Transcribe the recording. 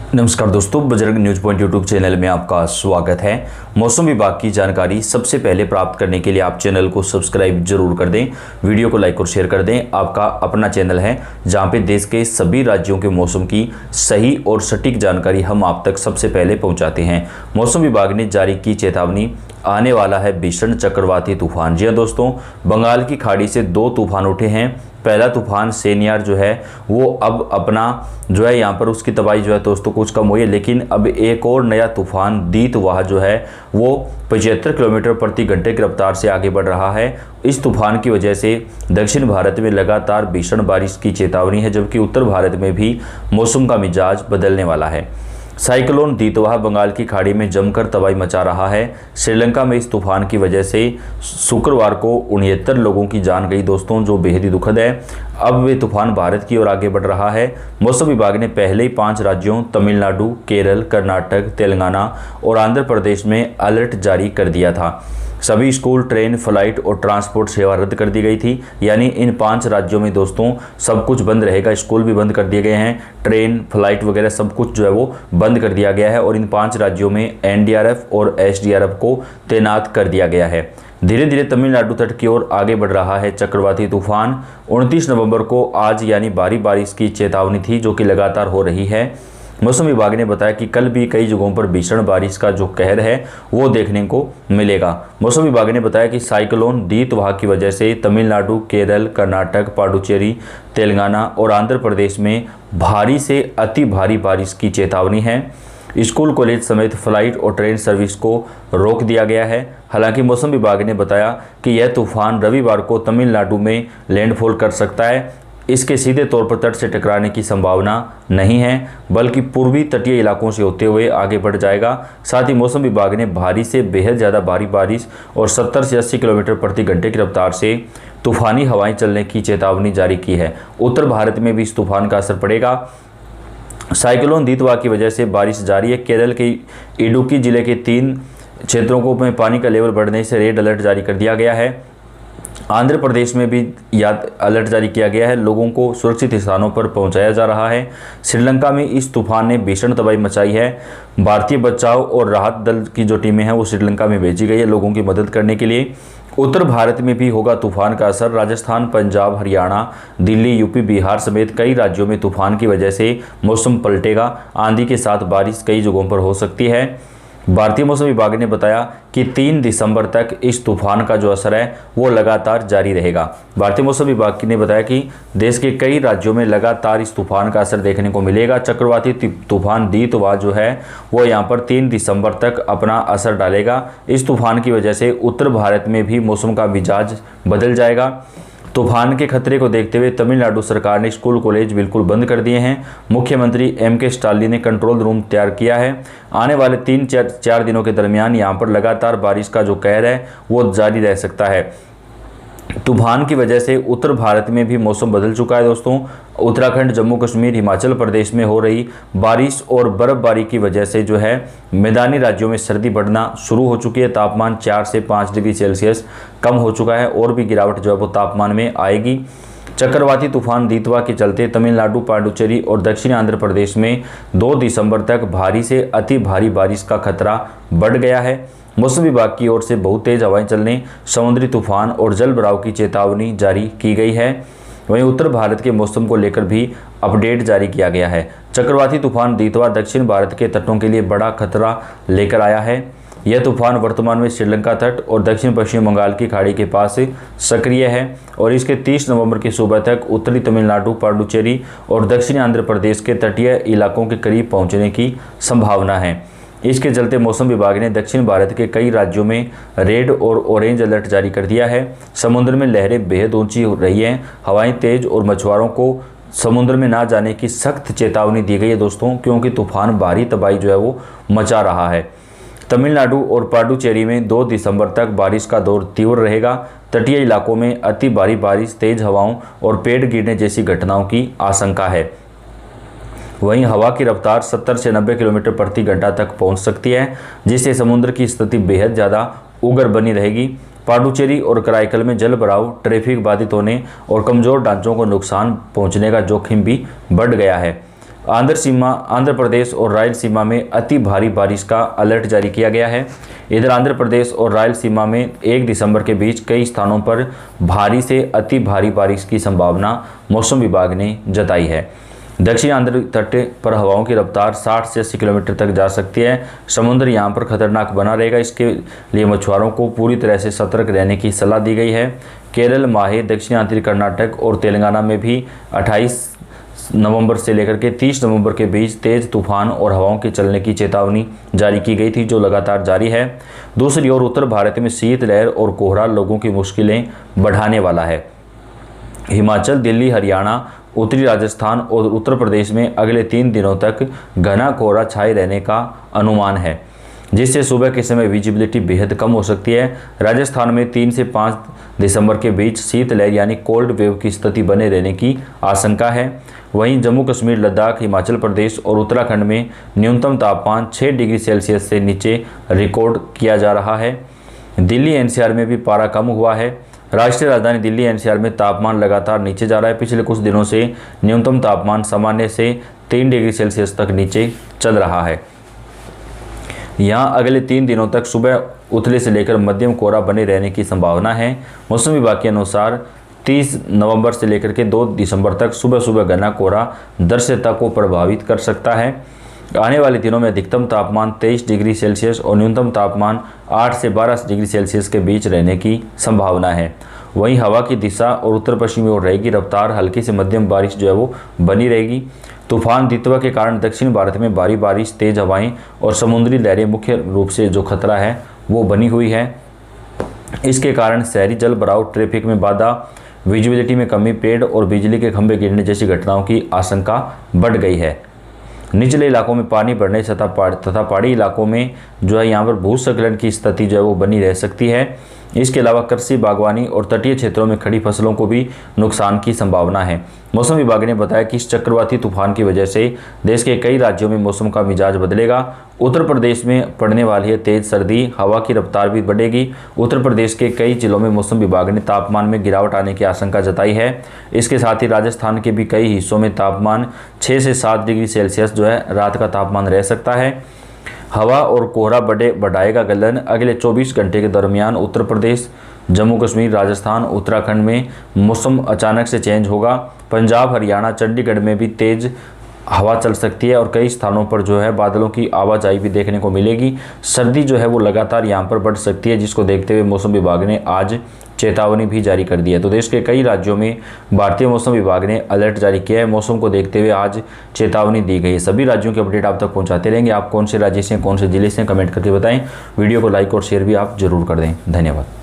नमस्कार दोस्तों, Bajrang news point YouTube channel में आपका स्वागत है। मौसम विभाग की जानकारी सबसे पहले प्राप्त करने के लिए आप चैनल को सब्सक्राइब जरूर कर दें, वीडियो को लाइक और शेयर कर दें। आपका अपना चैनल है जहां पे देश के सभी राज्यों के मौसम की सही और सटीक जानकारी हम आप तक सबसे पहले पहुंचाते हैं। मौसम विभाग ने जारी की चेतावनी, आने वाला है भीषण चक्रवाती तूफान। जी हाँ दोस्तों, बंगाल की खाड़ी से 2 तूफान उठे हैं। पहला तूफान सेनियार जो है वो अब अपना जो है यहाँ पर उसकी तबाही जो है दोस्तों कुछ कम हुई है, लेकिन अब एक और नया तूफान दीतवाह जो है वो 75 किलोमीटर प्रति घंटे की रफ्तार से आगे बढ़ रहा है। इस तूफान की वजह से दक्षिण भारत में लगातार भीषण बारिश की चेतावनी है, जबकि उत्तर भारत में भी मौसम का मिजाज बदलने वाला है। साइक्लोन दीतवाह बंगाल की खाड़ी में जमकर तबाही मचा रहा है। श्रीलंका में इस तूफान की वजह से शुक्रवार को 69 लोगों की जान गई दोस्तों, जो बेहद ही दुखद है। अब वे तूफान भारत की ओर आगे बढ़ रहा है। मौसम विभाग ने पहले ही 5 राज्यों तमिलनाडु, केरल, कर्नाटक, तेलंगाना और आंध्र प्रदेश में अलर्ट जारी कर दिया था। सभी स्कूल, ट्रेन, फ्लाइट और ट्रांसपोर्ट सेवा रद्द कर दी गई थी। यानी इन 5 राज्यों में दोस्तों सब कुछ बंद रहेगा। स्कूल भी बंद कर दिए गए हैं, ट्रेन, फ्लाइट वगैरह सब कुछ जो है वो बंद कर दिया गया है और इन 5 राज्यों में एनडीआरएफ और एसडीआरएफ को तैनात कर दिया गया है। धीरे धीरे तमिलनाडु तट की ओर आगे बढ़ रहा है चक्रवाती तूफान। 29 नवंबर को आज यानी भारी बारिश की चेतावनी थी, जो कि लगातार हो रही है। मौसम विभाग ने बताया कि कल भी कई जगहों पर भीषण बारिश का जो कहर है वो देखने को मिलेगा। मौसम विभाग ने बताया कि साइक्लोन दीतवाह की वजह से तमिलनाडु, केरल, कर्नाटक, पुडुचेरी, तेलंगाना और आंध्र प्रदेश में भारी से अति भारी बारिश की चेतावनी है। स्कूल, कॉलेज समेत फ्लाइट और ट्रेन सर्विस को रोक दिया गया है। हालांकि मौसम विभाग ने बताया कि यह तूफान रविवार को तमिलनाडु में लैंडफॉल कर सकता है। इसके सीधे तौर पर तट से टकराने की संभावना नहीं है, बल्कि पूर्वी तटीय इलाकों से होते हुए आगे बढ़ जाएगा। साथ ही मौसम विभाग ने भारी से बेहद ज़्यादा भारी बारिश और 70 से 80 किलोमीटर प्रति घंटे की रफ्तार से तूफानी हवाएं चलने की चेतावनी जारी की है। उत्तर भारत में भी इस तूफान का असर पड़ेगा। साइक्लोन दीतवाह की वजह से बारिश जारी है। केरल के इडुक्की जिले के 3 क्षेत्रों को में पानी का लेवल बढ़ने से रेड अलर्ट जारी कर दिया गया है। आंध्र प्रदेश में भी अलर्ट जारी किया गया है। लोगों को सुरक्षित स्थानों पर पहुंचाया जा रहा है। श्रीलंका में इस तूफान ने भीषण तबाही मचाई है। भारतीय बचाव और राहत दल की जो टीमें हैं वो श्रीलंका में भेजी गई है लोगों की मदद करने के लिए। उत्तर भारत में भी होगा तूफान का असर। राजस्थान, पंजाब, हरियाणा, दिल्ली, यूपी, बिहार समेत कई राज्यों में तूफान की वजह से मौसम पलटेगा। आंधी के साथ बारिश कई जगहों पर हो सकती है। भारतीय मौसम विभाग ने बताया कि 3 दिसंबर तक इस तूफान का जो असर है वो लगातार जारी रहेगा। भारतीय मौसम विभाग ने बताया कि देश के कई राज्यों में लगातार इस तूफान का असर देखने को मिलेगा। चक्रवाती तूफान दीतवाह जो है वो यहाँ पर 3 दिसंबर तक अपना असर डालेगा। इस तूफान की वजह से उत्तर भारत में भी मौसम का मिजाज बदल जाएगा। तूफान के खतरे को देखते हुए तमिलनाडु सरकार ने स्कूल, कॉलेज बिल्कुल बंद कर दिए हैं। मुख्यमंत्री एम.के. स्टालिन ने कंट्रोल रूम तैयार किया है। आने वाले 3-4 दिनों के दरमियान यहां पर लगातार बारिश का जो कहर है वो जारी रह सकता है। तूफान की वजह से उत्तर भारत में भी मौसम बदल चुका है दोस्तों। उत्तराखंड, जम्मू कश्मीर, हिमाचल प्रदेश में हो रही बारिश और बर्फबारी की वजह से जो है मैदानी राज्यों में सर्दी बढ़ना शुरू हो चुकी है। तापमान 4 से 5 डिग्री सेल्सियस कम हो चुका है और भी गिरावट जो है वो तापमान में आएगी। चक्रवाती तूफान दीतवाह के चलते तमिलनाडु, पुडुचेरी और दक्षिणी आंध्र प्रदेश में 2 दिसंबर तक भारी से अति भारी बारिश का खतरा बढ़ गया है। मौसम विभाग की ओर से बहुत तेज हवाएं चलने, समुद्री तूफान और जलभराव की चेतावनी जारी की गई है। वहीं उत्तर भारत के मौसम को लेकर भी अपडेट जारी किया गया है। चक्रवाती तूफान दीतवाह दक्षिण भारत के तटों के लिए बड़ा खतरा लेकर आया है। यह तूफान वर्तमान में श्रीलंका तट और दक्षिण पश्चिम बंगाल की खाड़ी के पास सक्रिय है और इसके 30 नवंबर की सुबह तक उत्तरी तमिलनाडु, पुडुचेरी और दक्षिणी आंध्र प्रदेश के तटीय इलाकों के करीब पहुंचने की संभावना है। इसके चलते मौसम विभाग ने दक्षिण भारत के कई राज्यों में रेड और ऑरेंज अलर्ट जारी कर दिया है। समुद्र में लहरें बेहद ऊंची हो रही हैं, हवाएं तेज और मछुआरों को समुद्र में ना जाने की सख्त चेतावनी दी गई है दोस्तों, क्योंकि तूफान भारी तबाही जो है वो मचा रहा है। तमिलनाडु और पुडुचेरी में 2 दिसंबर तक बारिश का दौर तीव्र रहेगा। तटीय इलाकों में अति भारी बारिश, तेज हवाओं और पेड़ गिरने जैसी घटनाओं की आशंका है। वहीं हवा की रफ्तार 70 से 90 किलोमीटर प्रति घंटा तक पहुंच सकती है, जिससे समुद्र की स्थिति बेहद ज़्यादा उग्र बनी रहेगी। पुडुचेरी और कराईकल में जल भराव, ट्रैफिक बाधित होने और कमज़ोर ढांचों को नुकसान पहुंचने का जोखिम भी बढ़ गया है। आंध्र प्रदेश और रायलसीमा में अति भारी बारिश का अलर्ट जारी किया गया है। इधर आंध्र प्रदेश और रायलसीमा में 1 दिसंबर के बीच कई स्थानों पर भारी से अति भारी बारिश की संभावना मौसम विभाग ने जताई है। दक्षिण आंध्र तट पर हवाओं की रफ्तार 60 से 80 किलोमीटर तक जा सकती है। समुद्र यहां पर खतरनाक बना रहेगा। इसके लिए मछुआरों को पूरी तरह से सतर्क रहने की सलाह दी गई है। केरल, माहे, दक्षिणांतरी कर्नाटक और तेलंगाना में भी 28 नवंबर से लेकर के 30 नवंबर के बीच तेज तूफान और हवाओं के चलने की चेतावनी जारी की गई थी, जो लगातार जारी है। दूसरी ओर उत्तर भारत में शीतलहर और कोहरा लोगों की मुश्किलें बढ़ाने वाला है। हिमाचल, दिल्ली, हरियाणा, उत्तरी राजस्थान और उत्तर प्रदेश में अगले 3 दिनों तक घना कोहरा छाए रहने का अनुमान है, जिससे सुबह के समय विजिबिलिटी बेहद कम हो सकती है। राजस्थान में 3 से 5 दिसंबर के बीच शीतलहर यानी कोल्ड वेव की स्थिति बने रहने की आशंका है। वहीं जम्मू कश्मीर, लद्दाख, हिमाचल प्रदेश और उत्तराखंड में न्यूनतम तापमान 6 डिग्री सेल्सियस से नीचे रिकॉर्ड किया जा रहा है। दिल्ली एनसीआर में भी पारा कम हुआ है। राष्ट्रीय राजधानी दिल्ली एनसीआर में तापमान लगातार नीचे जा रहा है। पिछले कुछ दिनों से न्यूनतम तापमान सामान्य से 3 डिग्री सेल्सियस तक नीचे चल रहा है। यहाँ अगले 3 दिनों तक सुबह उथले से लेकर मध्यम कोहरा बने रहने की संभावना है। मौसम विभाग के अनुसार 30 नवंबर से लेकर के 2 दिसंबर तक सुबह सुबह घना कोहरा दृश्यता को प्रभावित कर सकता है। आने वाले दिनों में अधिकतम तापमान 23 डिग्री सेल्सियस और न्यूनतम तापमान 8 से 12 डिग्री सेल्सियस के बीच रहने की संभावना है। वहीं हवा की दिशा और उत्तर पश्चिमी ओर रहेगी। रफ्तार हल्की से मध्यम बारिश जो है वो बनी रहेगी। तूफान दितवा के कारण दक्षिण भारत में भारी बारिश, तेज हवाएं और समुद्री लहरें मुख्य रूप से जो खतरा है वो बनी हुई है। इसके कारण शहरी जल भराव, ट्रैफिक में बाधा, विजिबिलिटी में कमी, पेड़ और बिजली के खंभे गिरने जैसी घटनाओं की आशंका बढ़ गई है। निचले इलाकों में पानी बढ़ने तथा पहाड़ी इलाकों में जो है यहाँ पर भूस्खलन की स्थिति जो है वो बनी रह सकती है। इसके अलावा कृषि, बागवानी और तटीय क्षेत्रों में खड़ी फसलों को भी नुकसान की संभावना है। मौसम विभाग ने बताया कि इस चक्रवाती तूफान की वजह से देश के कई राज्यों में मौसम का मिजाज बदलेगा। उत्तर प्रदेश में पड़ने वाली है तेज सर्दी, हवा की रफ्तार भी बढ़ेगी। उत्तर प्रदेश के कई जिलों में मौसम विभाग ने तापमान में गिरावट आने की आशंका जताई है। इसके साथ ही राजस्थान के भी कई हिस्सों में तापमान 6 से 7 डिग्री सेल्सियस जो है रात का तापमान रह सकता है। हवा और कोहरा बढ़ाएगा गलन। अगले 24 घंटे के दरमियान उत्तर प्रदेश, जम्मू कश्मीर, राजस्थान, उत्तराखंड में मौसम अचानक से चेंज होगा। पंजाब, हरियाणा, चंडीगढ़ में भी तेज हवा चल सकती है और कई स्थानों पर जो है बादलों की आवाजाही भी देखने को मिलेगी। सर्दी जो है वो लगातार यहाँ पर बढ़ सकती है, जिसको देखते हुए मौसम विभाग ने आज चेतावनी भी जारी कर दी है। तो देश के कई राज्यों में भारतीय मौसम विभाग ने अलर्ट जारी किया है। मौसम को देखते हुए आज चेतावनी दी गई है। सभी राज्यों के अपडेट आप तक पहुंचाते रहेंगे। आप कौन से राज्य से, कौन से जिले से, कमेंट करके बताएं। वीडियो को लाइक और शेयर भी आप जरूर कर दें। धन्यवाद।